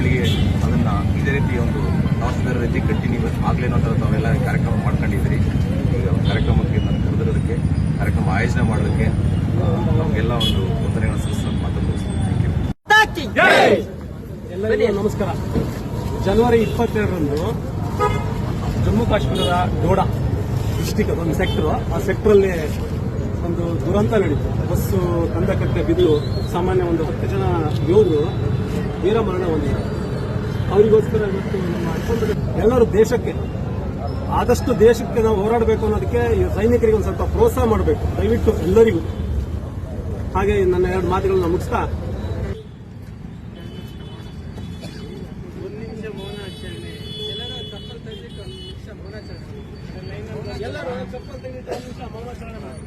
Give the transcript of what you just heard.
ಬೆಳಿಗ್ಗೆ ಅದನ್ನು ಇದೇ ರೀತಿ ಒಂದು ನಾವು ರೀತಿ ಕಂಟಿನ್ಯೂ ಆಗಲೇನೋ ಅಂತ ತಾವೆಲ್ಲ ಕಾರ್ಯಕ್ರಮ ಮಾಡ್ಕೊಂಡಿದ್ರಿ. ಈಗ ಕಾರ್ಯಕ್ರಮಕ್ಕೆ ನಾನು ಕರೆದಿರೋದಕ್ಕೆ, ಕಾರ್ಯಕ್ರಮ ಆಯೋಜನೆ ಮಾಡೋದಕ್ಕೆ ನಮಗೆಲ್ಲ ಒಂದು ವಂದನೆಗಳನ್ನು ಸಲ್ಲಿಸಲು ಮಾತನ್ನು. ಎಲ್ಲರಿಗೂ ನಮಸ್ಕಾರ. ಜನವರಿ 22ರಂದು ಜಮ್ಮು ಕಾಶ್ಮೀರದ ಡೋಡಾ ಡಿಸ್ಟಿಕ್ ಅದೊಂದು ಸೆಕ್ಟರ್, ಆ ಸೆಕ್ಟರಲ್ಲಿ ಒಂದು ದುರಂತ ನಡೀತು. ಬಸ್ಸು ಕಂದಕಕ್ಕೆ ಬಿದ್ದು ಸಾಮಾನ್ಯ ಒಂದು 10 ಜನ ಯೋಧರು ವೀರಮರಣ ಹೊಂದಿದ್ದಾರೆ. ಅವರಿಗೋಸ್ಕರ ಇವತ್ತು ನಮ್ಮ ಎಲ್ಲರೂ ದೇಶಕ್ಕೆ ಆದಷ್ಟು ದೇಶಕ್ಕೆ ನಾವು ಹೋರಾಡಬೇಕು ಅನ್ನೋದಕ್ಕೆ ಸೈನಿಕರಿಗೆ ಒಂದು ಸ್ವಲ್ಪ ಪ್ರೋತ್ಸಾಹ ಮಾಡಬೇಕು ದಯವಿಟ್ಟು ಎಲ್ಲರಿಗೂ. ಹಾಗೆ ನನ್ನ 2 ಮಾತುಗಳನ್ನ ಮುಗಿಸ್ತಾ ಎಲ್ಲರೂ ಚಪ್ಪಲ್ ತೆಗೆದು 1 ನಿಮಿಷ ಮೌನಾಚರಣೆ ಮಾಡಿ.